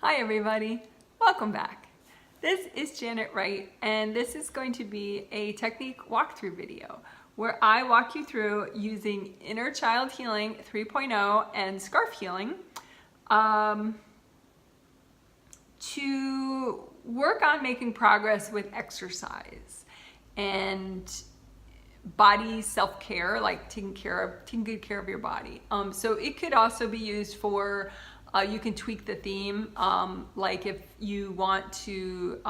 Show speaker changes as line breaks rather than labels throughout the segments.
Hi everybody, welcome back. This is Janet Wright, and this is going to be a technique walkthrough video where I walk you through using Inner Child Healing 3.0 and Scarf Healing to work on making progress with exercise and body self-care, like taking good care of your body. So it could also be used for you can tweak the theme, like if you want to,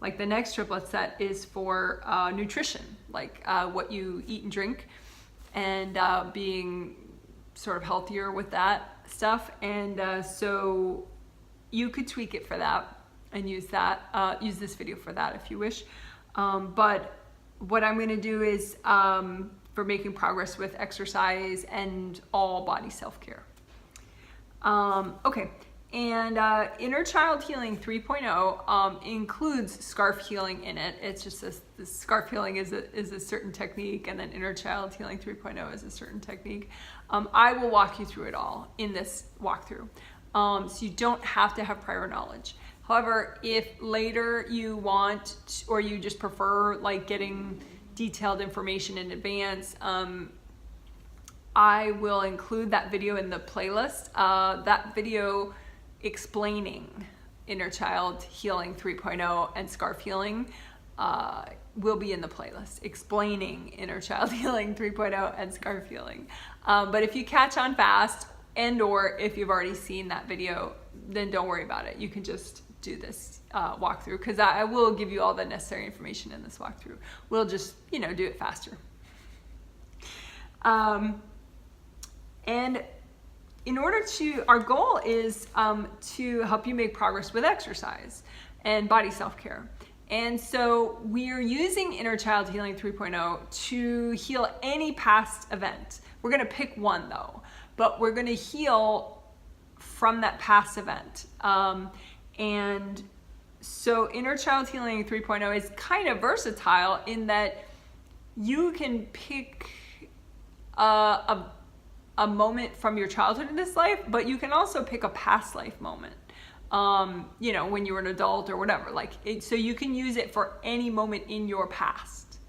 like the next triplet set is for nutrition, like what you eat and drink, and being sort of healthier with that stuff. And so you could tweak it for that and use this video for that if you wish. But what I'm going to do is for making progress with exercise and all body self-care. Okay, and Inner Child Healing 3.0 includes scarf healing in it. It's just this scarf healing is a certain technique, and then Inner Child Healing 3.0 is a certain technique. I will walk you through it all in this walkthrough, so you don't have to have prior knowledge. However, if later you want, or you just prefer like getting detailed information in advance, I will include that video in the playlist. That video explaining Inner Child Healing 3.0 and Scarf Healing will be in the playlist, explaining Inner Child Healing 3.0 and Scarf Healing. But if you catch on fast, and or if you've already seen that video, then don't worry about it. You can just do this walkthrough, because I will give you all the necessary information in this walkthrough. We'll just, do it faster. And in order our goal is to help you make progress with exercise and body self-care. And so we're using Inner Child Healing 3.0 to heal any past event. We're gonna pick one though, but we're gonna heal from that past event. And so Inner Child Healing 3.0 is kind of versatile in that you can pick a moment from your childhood in this life, but you can also pick a past life moment, when you were an adult or whatever. So you can use it for any moment in your past.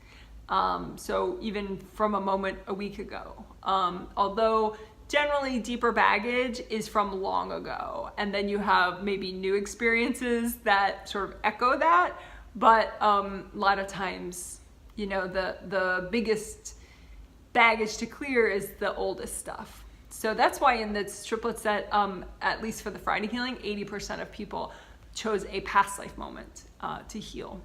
So even from a moment a week ago. Although generally deeper baggage is from long ago, and then you have maybe new experiences that sort of echo that. But a lot of times, the biggest baggage to clear is the oldest stuff. So that's why in this triplet set, at least for the Friday healing, 80% of people chose a past life moment to heal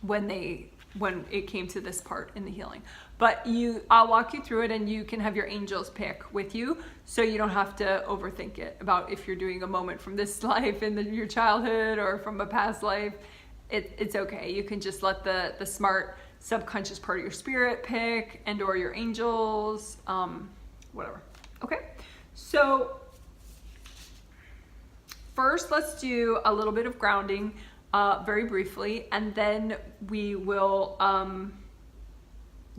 when it came to this part in the healing. But I'll walk you through it, and you can have your angels pick with you, so you don't have to overthink it about if you're doing a moment from this life in your childhood or from a past life. It's okay. You can just let the smart subconscious part of your spirit pick, and or your angels, whatever. Okay, so first let's do a little bit of grounding very briefly, and then we will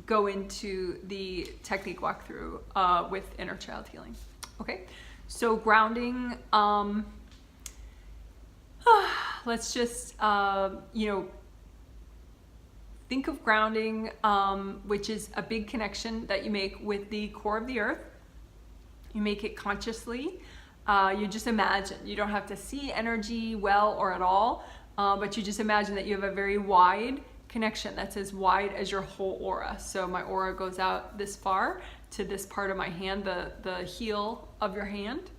go into the technique walkthrough with Inner Child Healing. Okay, so grounding, let's just think of grounding, which is a big connection that you make with the core of the earth. You make it consciously. You just imagine. You don't have to see energy well or at all, but you just imagine that you have a very wide connection that's as wide as your whole aura. So my aura goes out this far to this part of my hand, the heel of your hand.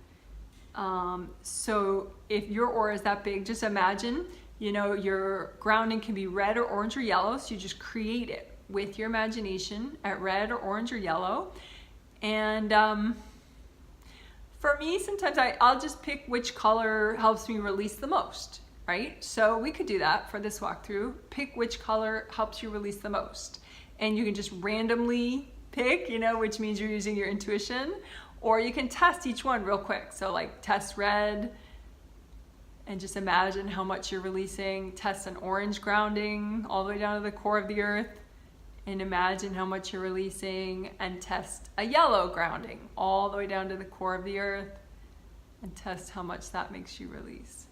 So if your aura is that big, just imagine, your grounding can be red or orange or yellow. So you just create it with your imagination at red or orange or yellow. And for me, sometimes I'll just pick which color helps me release the most, right? So we could do that for this walkthrough. Pick which color helps you release the most. And you can just randomly pick, which means you're using your intuition, or you can test each one real quick. So like test red, and just imagine how much you're releasing. Test an orange grounding all the way down to the core of the earth, and imagine how much you're releasing. And test a yellow grounding all the way down to the core of the earth, and test how much that makes you release.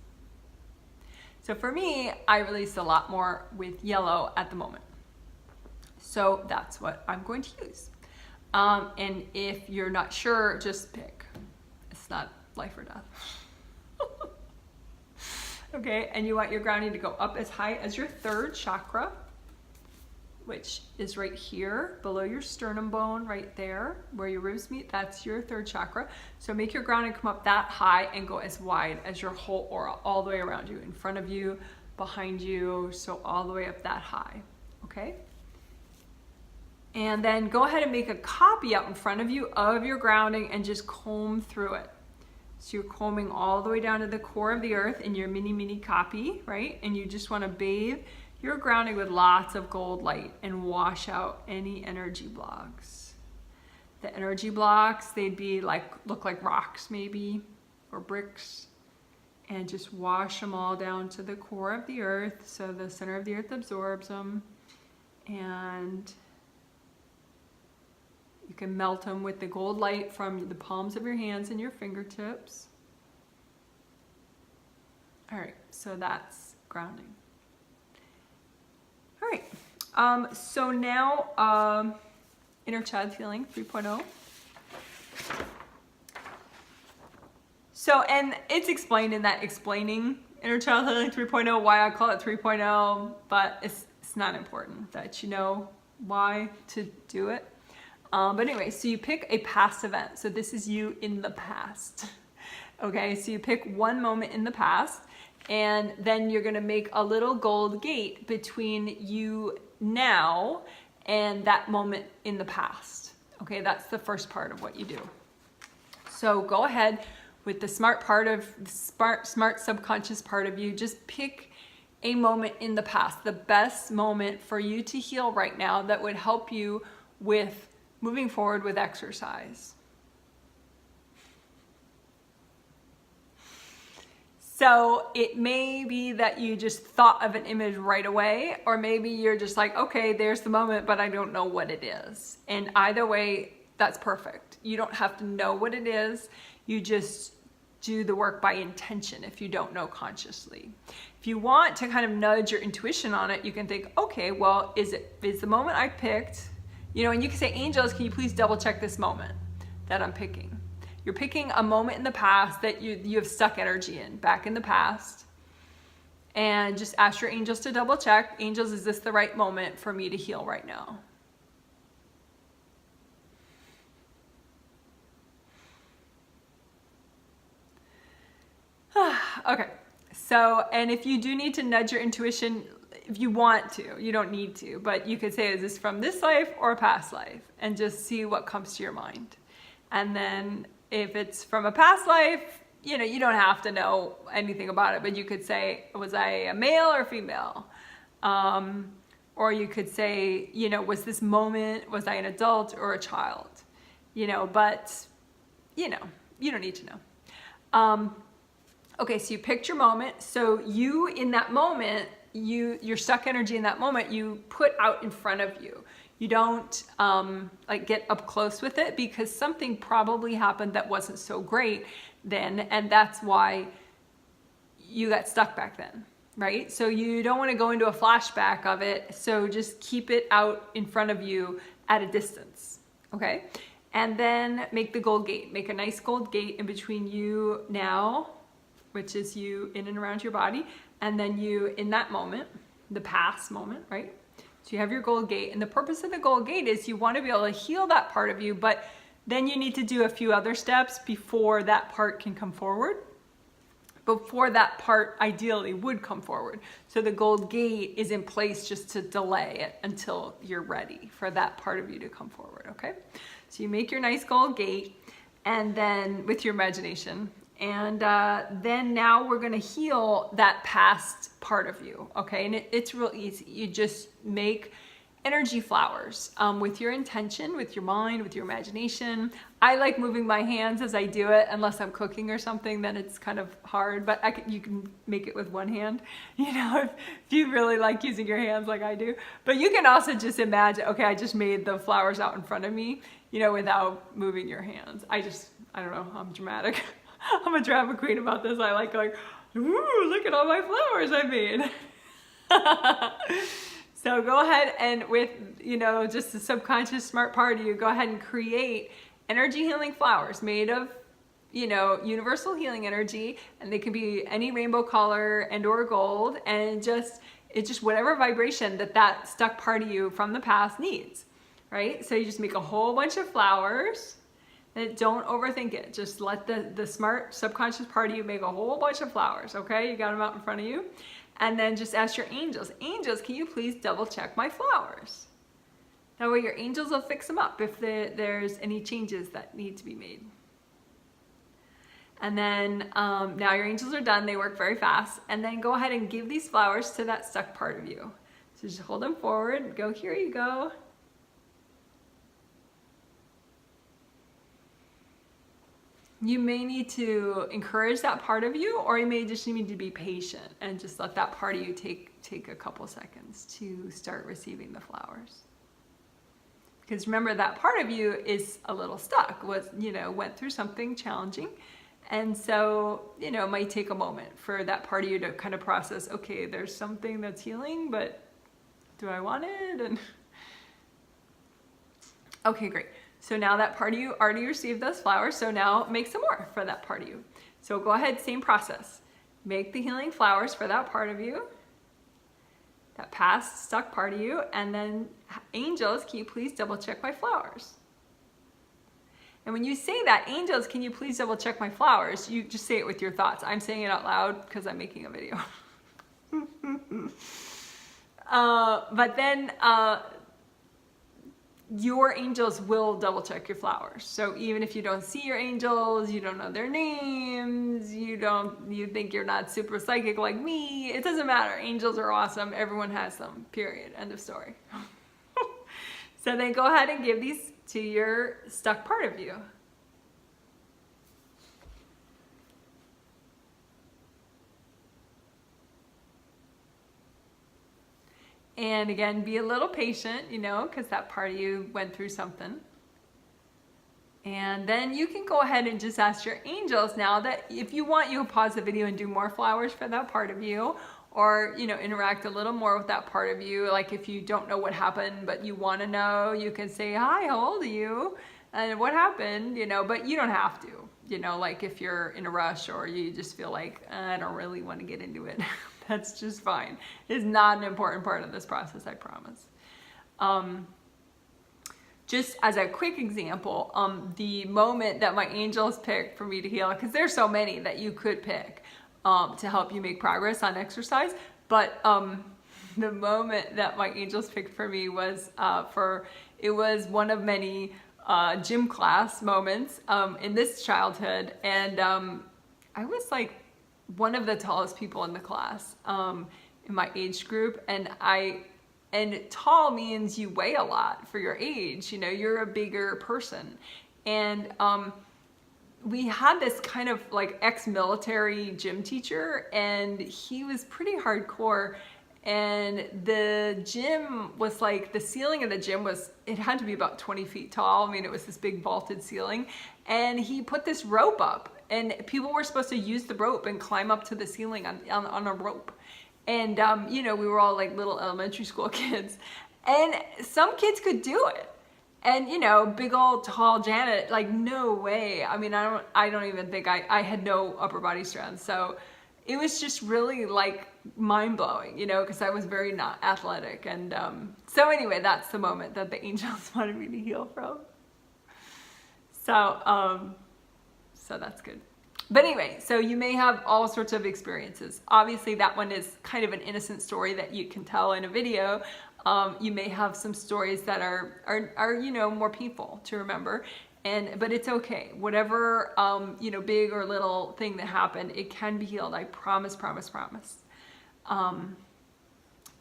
So for me, I release a lot more with yellow at the moment. So that's what I'm going to use. And if you're not sure, just pick. It's not life or death. Okay, and you want your grounding to go up as high as your third chakra, which is right here below your sternum bone, right there where your ribs meet. That's your third chakra. So make your grounding come up that high and go as wide as your whole aura, all the way around you, in front of you, behind you, so all the way up that high, okay? And then go ahead and make a copy out in front of you of your grounding and just comb through it. So you're combing all the way down to the core of the earth in your mini copy, right? And you just want to bathe your grounding with lots of gold light and wash out any energy blocks. The energy blocks, they'd be like, look like rocks maybe, or bricks. And just wash them all down to the core of the earth so the center of the earth absorbs them. And you can melt them with the gold light from the palms of your hands and your fingertips. All right, so that's grounding. All right, so now inner child healing 3.0. So, and it's explained in that explaining inner child healing 3.0, why I call it 3.0, but it's not important that you know why to do it. But anyway, so you pick a past event. So this is you in the past. Okay, so you pick one moment in the past, and then you're gonna make a little gold gate between you now and that moment in the past. Okay, that's the first part of what you do. So go ahead with the smart subconscious part of you, just pick a moment in the past, the best moment for you to heal right now that would help you with moving forward with exercise. So it may be that you just thought of an image right away, or maybe you're just like, okay, there's the moment, but I don't know what it is. And either way, that's perfect. You don't have to know what it is. You just do the work by intention if you don't know consciously. If you want to kind of nudge your intuition on it, you can think, okay, well, is the moment I picked, you know, and you can say, angels, can you please double check this moment that I'm picking? You're picking a moment in the past that you have stuck energy in, back in the past. And just ask your angels to double check. Angels, is this the right moment for me to heal right now? Okay, so, and if you do need to nudge your intuition, if you want to, you don't need to, but you could say, is this from this life or a past life? And just see what comes to your mind. And then if it's from a past life, you know, you don't have to know anything about it, but you could say, was I a male or female? Or you could say, you know, was this moment, was I an adult or a child? You know, but, you know, you don't need to know. Okay, so you picked your moment. So you, in that moment, your stuck energy in that moment, you put out in front of you. You don't like get up close with it, because something probably happened that wasn't so great then, and that's why you got stuck back then, right? So you don't want to go into a flashback of it, so just keep it out in front of you at a distance, okay? And then make the gold gate. Make a nice gold gate in between you now, which is you in and around your body, and then you in that moment, the past moment, right? So you have your gold gate, and the purpose of the gold gate is you want to be able to heal that part of you, but then you need to do a few other steps before that part can come forward. Before that part ideally would come forward. So the gold gate is in place just to delay it until you're ready for that part of you to come forward, okay? So you make your nice gold gate, and then with your imagination, and then now we're gonna heal that past part of you, okay? And it's real easy. You just make energy flowers with your intention, with your mind, with your imagination. I like moving my hands as I do it, unless I'm cooking or something, then it's kind of hard, but you can make it with one hand, you know, if you really like using your hands like I do. But you can also just imagine, okay, I just made the flowers out in front of me, you know, without moving your hands. I don't know, I'm dramatic. I'm a drama queen about this. I like going, ooh, look at all my flowers I made. So go ahead and with, just the subconscious smart part of you, go ahead and create energy healing flowers made of, universal healing energy, and they can be any rainbow color and or gold, and it's just whatever vibration that stuck part of you from the past needs, right? So you just make a whole bunch of flowers. And don't overthink it. Just let the smart subconscious part of you make a whole bunch of flowers, okay? You got them out in front of you. And then just ask your angels, angels, can you please double check my flowers? That way your angels will fix them up if there's any changes that need to be made. And then now your angels are done. They work very fast. And then go ahead and give these flowers to that stuck part of you. So just hold them forward. Go, here you go. You may need to encourage that part of you, or you may just need to be patient and just let that part of you take a couple seconds to start receiving the flowers. Because remember, that part of you is a little stuck, went through something challenging. And so, it might take a moment for that part of you to kind of process, okay, there's something that's healing, but do I want it? And okay, great. So now that part of you already received those flowers, so now make some more for that part of you. So go ahead, same process. Make the healing flowers for that part of you, that past stuck part of you, and then angels, can you please double check my flowers? And when you say that, angels, can you please double check my flowers? You just say it with your thoughts. I'm saying it out loud because I'm making a video. But then your angels will double check your flowers. So even if you don't see your angels, you don't know their names, you think you're not super psychic like me, it doesn't matter. Angels are awesome. Everyone has them, period. End of story. So then go ahead and give these to your stuck part of you. And again, be a little patient, because that part of you went through something. And then you can go ahead and just ask your angels now that if you want, you can pause the video and do more flowers for that part of you, or, interact a little more with that part of you. Like if you don't know what happened, but you want to know, you can say, hi, how old are you? And what happened, but you don't have to, like if you're in a rush or you just feel like, I don't really want to get into it. That's just fine. It's not an important part of this process, I promise. Just as a quick example, the moment that my angels picked for me to heal, because there's so many that you could pick to help you make progress on exercise, but the moment that my angels picked for me was it was one of many gym class moments in this childhood, and I was like one of the tallest people in the class in my age group, and tall means you weigh a lot for your age, you're a bigger person. And we had this kind of like ex-military gym teacher, and he was pretty hardcore, and the gym was like, the ceiling of the gym it had to be about 20 feet tall. I mean, it was this big vaulted ceiling, and he put this rope up, and people were supposed to use the rope and climb up to the ceiling on a rope. And, we were all like little elementary school kids, and some kids could do it. And, big old tall Janet, like, no way. I mean, I don't even think I had no upper body strength. So it was just really like mind blowing, because I was very not athletic. And so anyway, that's the moment that the angels wanted me to heal from. So that's good. But anyway, so you may have all sorts of experiences. Obviously, that one is kind of an innocent story that you can tell in a video. You may have some stories that are more painful to remember, but it's okay. Whatever big or little thing that happened, it can be healed. I promise.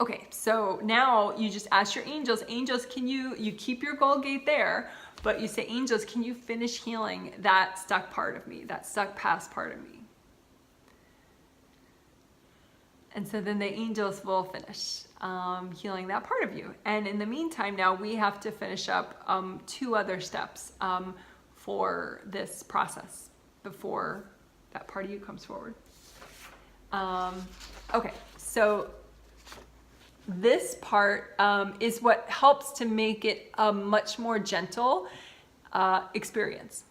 Okay, so now you just ask your angels. Angels, can you keep your gold gate there? But you say, angels, can you finish healing that stuck part of me, that stuck past part of me? And so then the angels will finish healing that part of you. And in the meantime, now we have to finish up 2 other steps for this process before that part of you comes forward. Okay, so this part is what helps to make it a much more gentle experience.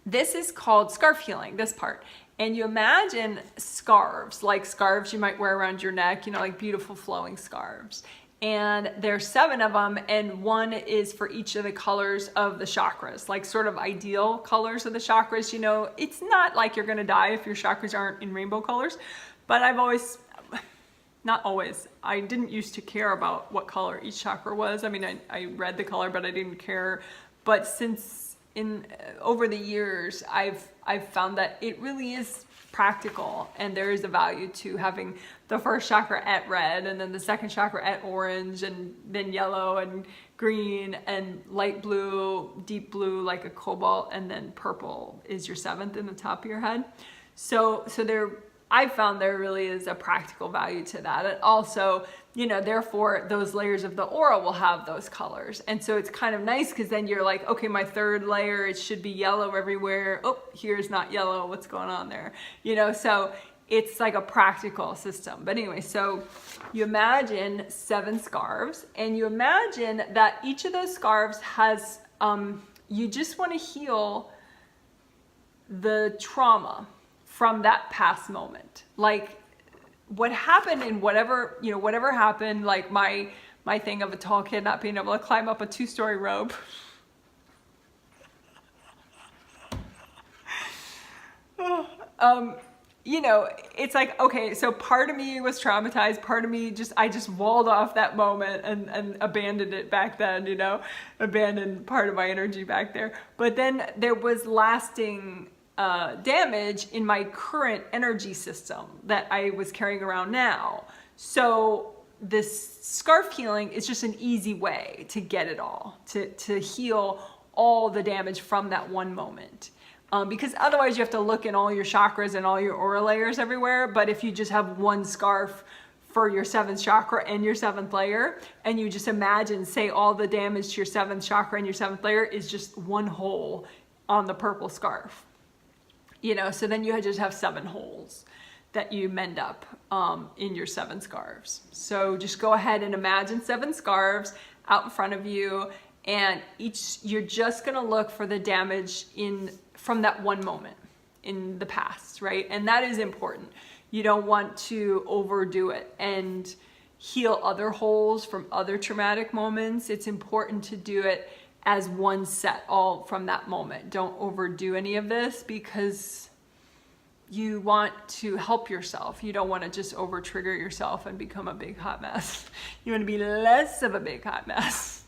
This is called scarf healing, this part. And you imagine scarves, like scarves you might wear around your neck, you know, like beautiful flowing scarves. And there's 7 of them, and 1 is for each of the colors of the chakras, like sort of ideal colors of the chakras. You know, it's not like you're gonna die if your chakras aren't in rainbow colors, but not always, I didn't used to care about what color each chakra was. I mean, I read the color, but I didn't care. But since over the years, I've found that it really is practical, and there is a value to having the first chakra at red, and then the second chakra at orange, and then yellow and green and light blue, deep blue like a cobalt, and then purple is your 7th in the top of your head. So I found there really is a practical value to that. And also, you know, therefore those layers of the aura will have those colors. And so it's kind of nice because then you're like, okay, my 3rd layer, it should be yellow everywhere. Oh, here's not yellow. What's going on there? You know, so it's like a practical system. But anyway, so you imagine 7 scarves, and you imagine that each of those scarves has, you just want to heal the trauma from that past moment. Like what happened in whatever happened, like my thing of a tall kid not being able to climb up a 2-story rope. You know, it's like, okay, so part of me was traumatized, part of me I just walled off that moment and abandoned it back then, you know, abandoned part of my energy back there. But then there was lasting damage in my current energy system that I was carrying around now. So this scarf healing is just an easy way to get it all, to heal all the damage from that one moment. Because otherwise you have to look in all your chakras and all your aura layers everywhere. But if you just have one scarf for your 7th chakra and your 7th layer, and you just imagine, say, all the damage to your 7th chakra and your 7th layer is just one hole on the purple scarf. You know, so then you just have 7 holes that you mend up in your 7 scarves. So just go ahead and imagine 7 scarves out in front of you, and you're just gonna look for the damage from that one moment in the past, right? And that is important. You don't want to overdo it and heal other holes from other traumatic moments. It's important to do it as one set, all from that moment. Don't overdo any of this because you want to help yourself. You don't want to just over trigger yourself and become a big hot mess. You want to be less of a big hot mess.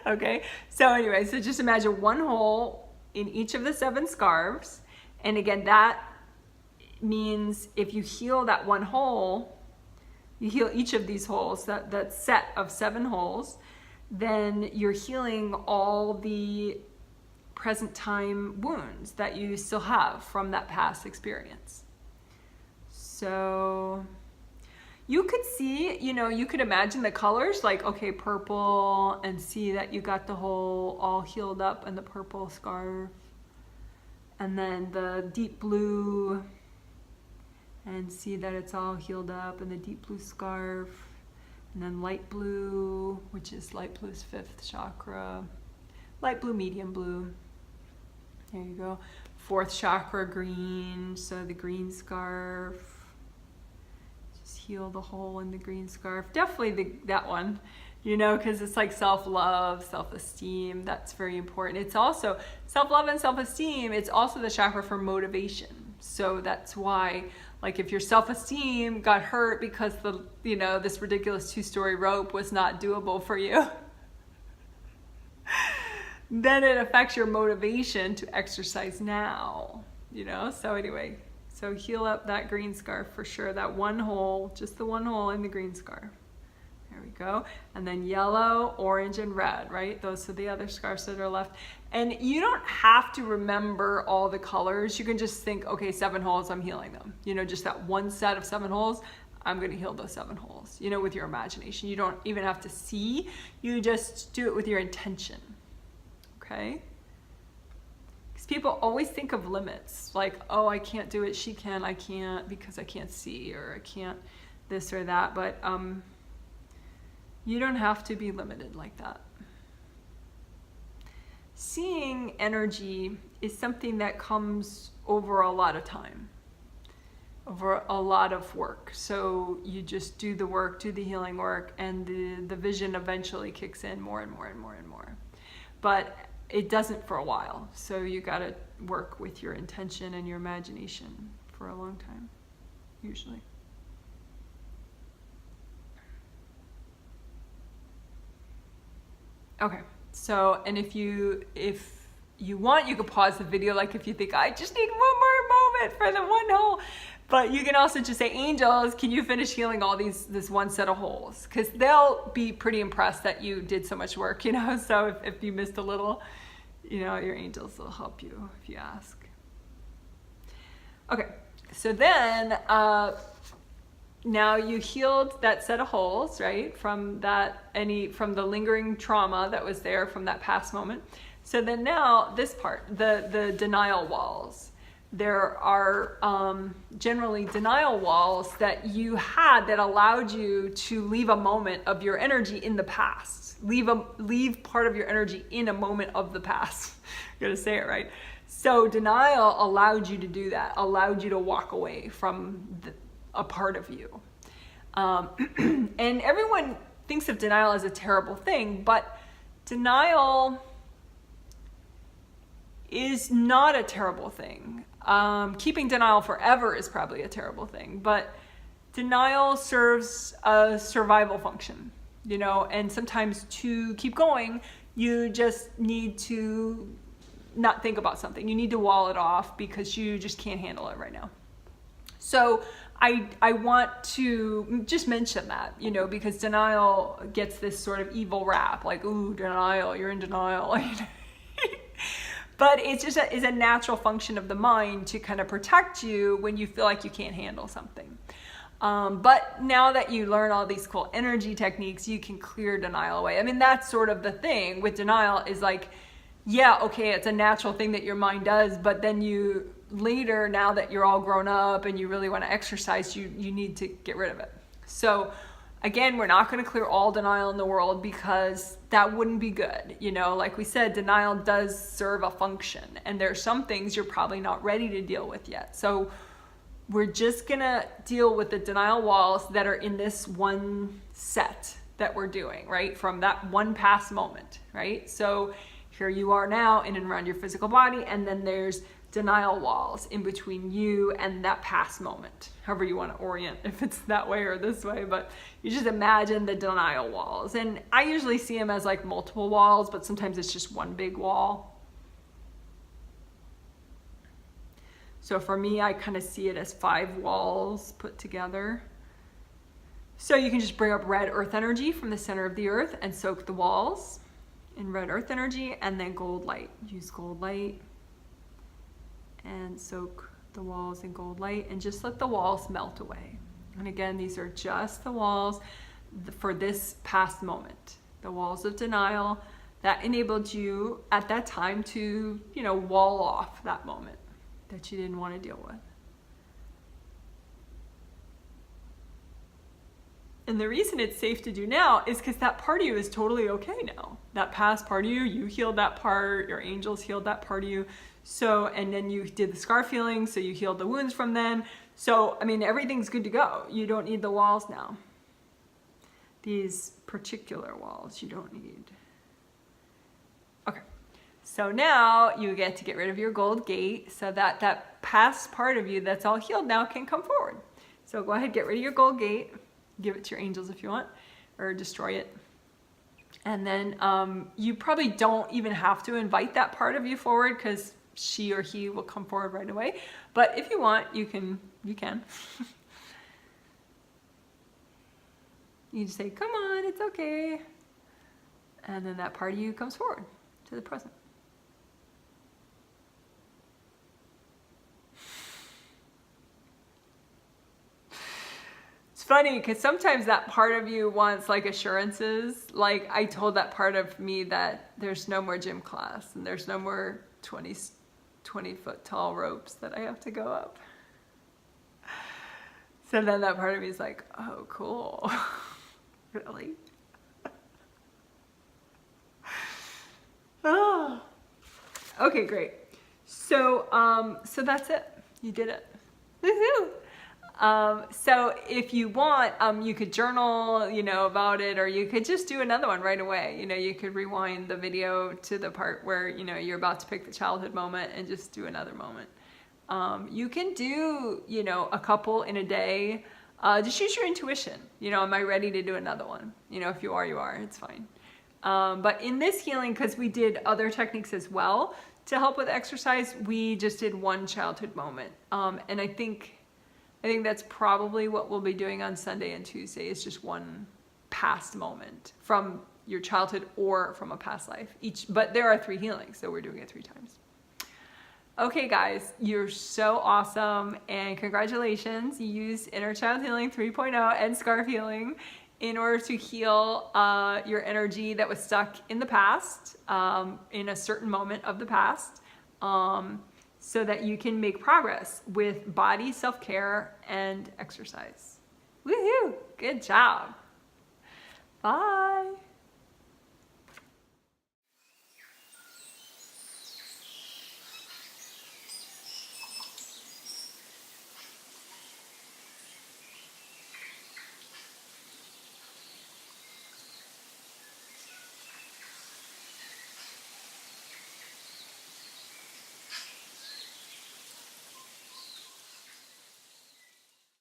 Okay, so anyway, so just imagine one hole in each of the 7 scarves. And again, that means if you heal that one hole, you heal each of these holes, that set of 7 holes, then you're healing all the present time wounds that you still have from that past experience. So you could see, you know, you could imagine the colors, like, okay, purple, and see that you got the hole all healed up in the purple scarf. And then the deep blue, and see that it's all healed up in the deep blue scarf. And then light blue, which is light blue's 5th chakra. Light blue, medium blue. There you go. 4th chakra, green, so the green scarf. Just heal the hole in the green scarf. Definitely that one, you know, because it's like self-love, self-esteem. That's very important. It's also self-love and self-esteem. It's also the chakra for motivation. So that's why, like, if your self-esteem got hurt because this ridiculous 2-story rope was not doable for you, then it affects your motivation to exercise now, you know? So anyway, so heal up that green scarf for sure. That one hole, just the one hole in the green scarf. There we go. And then yellow, orange, and red, right? Those are the other scarves that are left. And you don't have to remember all the colors. You can just think, okay, 7 holes, I'm healing them. You know, just that one set of 7 holes, I'm going to heal those 7 holes, you know, with your imagination. You don't even have to see. You just do it with your intention. Okay? Because people always think of limits, like, oh, I can't do it, she can, I can't because I can't see, or I can't this or that. But you don't have to be limited like that. Seeing energy is something that comes over a lot of time, over a lot of work. So you just do the work, do the healing work, and the vision eventually kicks in more and more and more and more. But it doesn't for a while. So you got to work with your intention and your imagination for a long time, usually. Okay, so, and if you want, you could pause the video, like if you think, I just need one more moment for the one hole. But you can also just say, angels, can you finish healing all this one set of holes? Because they'll be pretty impressed that you did so much work, you know? So if you missed a little, you know, your angels will help you if you ask. Okay, so then, now you healed that set of holes, right? From the lingering trauma that was there from that past moment. So then now this part, the denial walls. There are generally denial walls that you had that allowed you to leave a moment of your energy in the past. Leave part of your energy in a moment of the past. I'm gonna say it right. So denial allowed you to do that, allowed you to walk away from a part of you. And everyone thinks of denial as a terrible thing, but denial is not a terrible thing. Keeping denial forever is probably a terrible thing, but denial serves a survival function, you know, and sometimes to keep going, you just need to not think about something. You need to wall it off because you just can't handle it right now. So I want to just mention that, you know, because denial gets this sort of evil rap, like, ooh, denial, you're in denial. But it's just is a natural function of the mind to kind of protect you when you feel like you can't handle something. But now that you learn all these cool energy techniques, you can clear denial away. I mean, that's sort of the thing with denial is like, yeah, okay, it's a natural thing that your mind does, but then you later, now that you're all grown up and you really want to exercise, you need to get rid of it. So again, we're not going to clear all denial in the world because that wouldn't be good. You know, like we said, denial does serve a function, and there are some things you're probably not ready to deal with yet. So we're just going to deal with the denial walls that are in this one set that we're doing, right? From that one past moment, right? So here you are now in and around your physical body, and then there's denial walls in between you and that past moment, however you want to orient, if it's that way or this way, but you just imagine the denial walls. And I usually see them as like multiple walls, but sometimes it's just one big wall. So for me, I kind of see it as 5 walls put together. So you can just bring up red earth energy from the center of the earth and soak the walls in red earth energy, and then gold light. Use gold light and soak the walls in gold light and just let the walls melt away. And again, these are just the walls for this past moment, the walls of denial that enabled you at that time to, you know, wall off that moment that you didn't want to deal with. And the reason it's safe to do now is because that part of you is totally okay now. That past part of you, you healed that part, your angels healed that part of you. So, and then you did the scar feeling, so you healed the wounds from then. So, I mean, everything's good to go. You don't need the walls now. These particular walls you don't need. Okay, so now you get to get rid of your gold gate so that that past part of you that's all healed now can come forward. So go ahead, get rid of your gold gate. Give it to your angels if you want, or destroy it. And then you probably don't even have to invite that part of you forward because she or he will come forward right away. But if you want, you can. You just say, come on, it's okay. And then that part of you comes forward to the present. It's funny because sometimes that part of you wants like assurances. Like I told that part of me that there's no more gym class and there's no more 20 20-foot tall ropes that I have to go up. So then that part of me is like, oh, cool. Really? Oh. Okay, great. So, so that's it. You did it. Woohoo! So if you want, you could journal, about it, or you could just do another one right away. You could rewind the video to the part where, you're about to pick the childhood moment and just do another moment. You can do, a couple in a day. Just use your intuition. Am I ready to do another one? If you are, you are. It's fine. But in this healing, because we did other techniques as well to help with exercise, we just did one childhood moment. And I think that's probably what we'll be doing on Sunday and Tuesday, is just one past moment from your childhood or from a past life. But there are 3 healings, so we're doing it 3 times. Okay, guys, you're so awesome, and congratulations. You used Inner Child Healing 3.0 and Scarf Healing in order to heal your energy that was stuck in the past, in a certain moment of the past, so that you can make progress with body self-care and exercise. Woohoo! Good job. Bye.